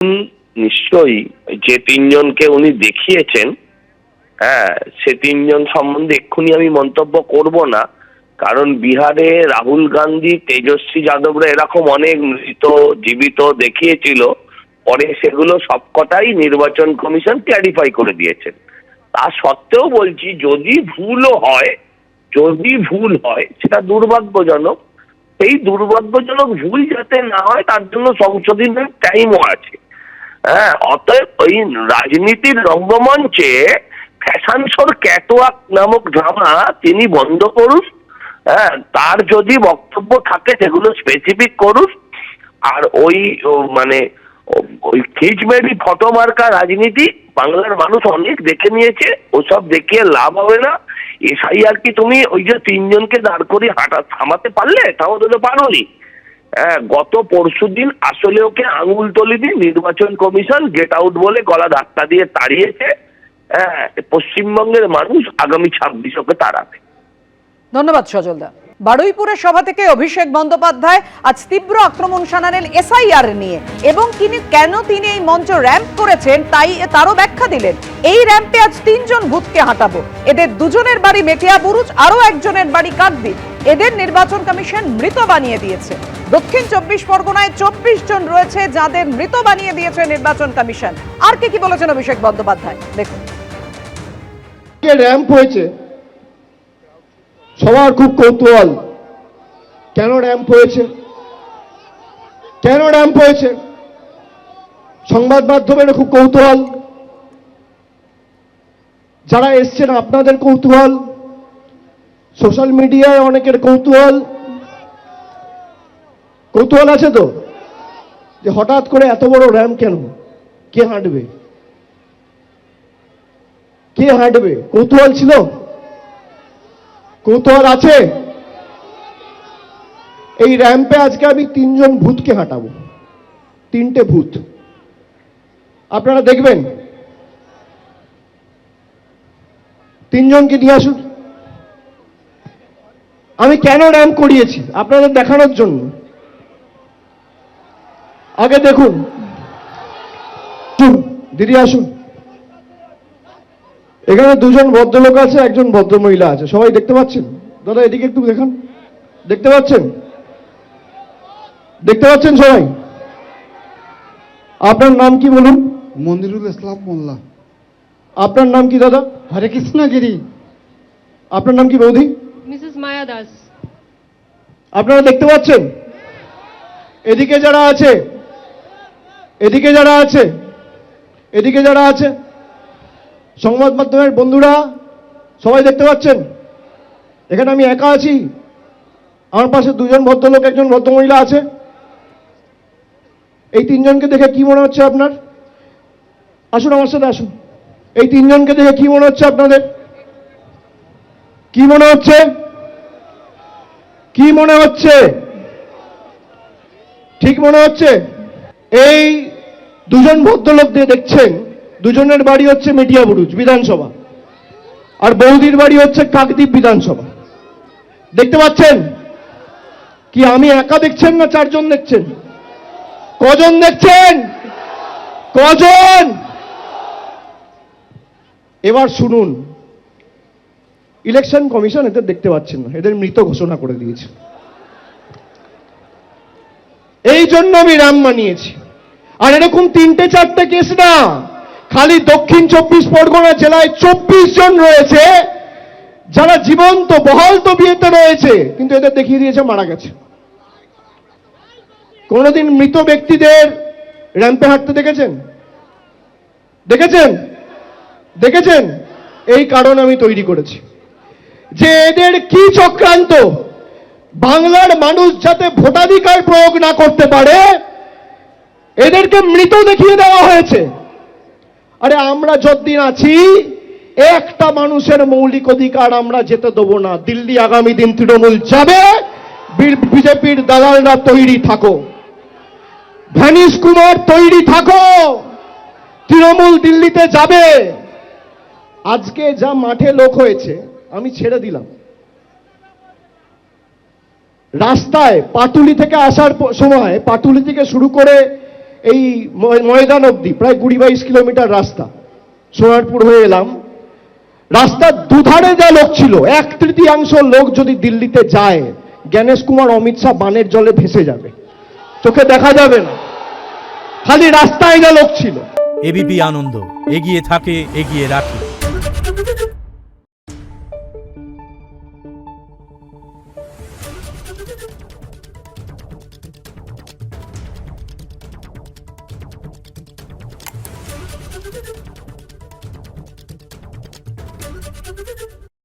নিশ্চয়ই যে তিনজনকে উনি দেখিয়েছেন, হ্যাঁ, সে তিনজন সম্বন্ধে এক্ষুনি আমি মন্তব্য করব না, কারণ বিহারে রাহুল গান্ধী, তেজস্বী যাদবরা এরকম অনেক মৃত জীবিত দেখিয়েছিল, পরে সেগুলো সবকটাই নির্বাচন কমিশন ক্ল্যারিফাই করে দিয়েছেন। তা সত্ত্বেও বলছি, যদি ভুল হয় সেটা দুর্ভাগ্যজনক। এই দুর্ভাগ্যজনক ভুল যাতে না হয় তার জন্য সংশোধনের টাইমও আছে। হ্যাঁ, অতএব ওই রাজনীতির রঙ্গমঞ্চে ফ্যাশন শোর ক্যাটওয়াক নামক ড্রামা তিনি বন্ধ করুন। হ্যাঁ, তার যদি বক্তব্য থাকে সেগুলো স্পেসিফিক করুন। আর মানে ওই খিচমেরি ফটো মার্কা রাজনীতি বাংলার মানুষ অনেক দেখে নিয়েছে, ওসব দেখিয়ে লাভ হবে না। এসআইআর কি তুমি ওই যে তিনজনকে দাঁড় করিয়ে থামাতে পারলে? থামাতে তো পারোনি। গত পরশুদিন আসলে ওকে আঙুল তলি দিয়ে নির্বাচন কমিশন গেট আউট বলে গলা ধাক্কা দিয়ে তাড়িয়েছে। পশ্চিমবঙ্গের মানুষ আগামী 26 ওকে তাড়াবে। ধন্যবাদ সজলদা। বারুইপুরের সভা থেকে অভিষেক বন্দ্যোপাধ্যায় আজ তীব্র আক্রমণ শানালেন এসআইআর নিয়ে, এবং কেন তিনি এই মঞ্চ র্যাম্প করেছেন তারও ব্যাখ্যা দিলেন। এই র্যাম্পে আজ 3 জন ভূতকে হাঁটাবো। এদের দুজনের বাড়ি মেটিয়া বুরুজ, আরো একজনের বাড়ি কাকদ্বীপ। এদের নির্বাচন কমিশন মৃত বানিয়ে দিয়েছে। দক্ষিণ 24 পরগনায় 24 জন রয়েছে যাদের মৃত বানিয়ে দিয়েছে নির্বাচন কমিশন। আর কি বলেছেন অভিষেক বন্দ্যোপাধ্যায় দেখুন। র্যাম্প হয়েছে, সবার খুব কৌতূহল, কেন র্যাম্প হয়েছে সংবাদ মাধ্যমের খুব কৌতূহল, যারা এসছেন আপনাদের কৌতূহল, সোশ্যাল মিডিয়ায় অনেকের কৌতূহল আছে তো, যে হঠাৎ করে এত বড় র্যাম্প কেন, কে হাঁটবে? কৌতূহল ছিল, কৌতূহল আছে। এই র্যাম্পে আজকে আমি 3 জন ভূতকে হাঁটাবো, 3টে ভূত আপনারা দেখবেন। 3 জনকে নিয়ে আসুন। আমি কেন র্যাম্প করিয়েছি আপনাদের দেখানোর জন্য। আগে দেখুন, দিদি আসুন। এখানে 2 জন ভদ্রলোক আছে, একজন ভদ্রমহিলা আছে, সবাই দেখতে পাচ্ছেন? দাদা এদিকে একটু দেখান, দেখতে পাচ্ছেন সবাই? আপনার নাম কি বলুন? মনিরুল ইসলাম মোল্লা। আপনার নাম কি দাদা? হরে কৃষ্ণ গিরি। আপনার নাম কি বৌদি? মিসেস মায়া দাস। আপনারা দেখতে পাচ্ছেন? এদিকে যারা আছে সংবাদ মাধ্যমের বন্ধুরা সবাই দেখতে পাচ্ছেন? এখানে আমি একা আছি, আমার পাশে 2 জন ভদ্রলোক, একজন ভদ্রমহিলা আছে। এই 3 জনকে দেখে কি মনে হচ্ছে আপনার? আসুন আমার সাথে আসুন। এই 3 জনকে দেখে কি মনে হচ্ছে আপনাদের? কি মনে হচ্ছে? ঠিক মনে হচ্ছে? এই 2 জন ভদ্রলোক দিয়ে দেখছেন, 2 জনের বাড়ি হচ্ছে মেটিয়া বুরুজ বিধানসভা, আর বৌদির বাড়ি হচ্ছে কাকদ্বীপ বিধানসভা। দেখতে পাচ্ছেন? কি আমি একা দেখছেন না 4 জন দেখছেন? কজন দেখছেন? কজন? এবার শুনুন, ইলেকশন কমিশন এদের দেখতে পাচ্ছেন না, এদের মৃত ঘোষণা করে দিয়েছে। এই জন্য আমি র্যাম্প বানিয়েছি। আর এরকম 3-4টে কেস না, খালি দক্ষিণ 24 পরগনা জেলায় 24 জন রয়েছে যারা জীবন্ত বহাল তবিয়তে রয়েছে, কিন্তু এদের দেখিয়ে দিয়েছে মারা গেছে। কোনদিন মৃত ব্যক্তিদের র্যাম্পে হাঁটতে দেখেছেন? এই কারণ আমি তৈরি করেছি যে এদের কি চক্রান্ত, বাংলার মানুষ যাতে ভোটাধিকার প্রয়োগ না করতে পারে এদেরকে মৃত দেখিয়ে দেওয়া হয়েছে। আরে আমরা যতদিন আছি একটা মানুষের মৌলিক অধিকার আমরা যেতে দেবো না। দিল্লি আগামী দিন তৃণমূল যাবে, বিজেপির দালালরা তৈরি থাকো, ভ্যানিশ কুমার তৈরি থাকো, তৃণমূল দিল্লিতে যাবে। আজকে যা মাঠে লোক হয়েছে আমি ছেড়ে দিলাম। রাস্তায় পাটুলি থেকে আসার সময়, পাটুলি থেকে শুরু করে এই ময়দান অবধি প্রায় 20-22 কিলোমিটার রাস্তা, সোনারপুর হয়ে এলাম। রাস্তার দুধারে যা লোক ছিল, 1/3 লোক যদি দিল্লিতে যায়, জ্ঞানেশ কুমার অমিত শাহ বানের জলে ভেসে যাবে, চোখে দেখা যাবে না, খালি রাস্তায় যা লোক ছিল। এবিপি আনন্দ, এগিয়ে থাকে, এগিয়ে রাখে।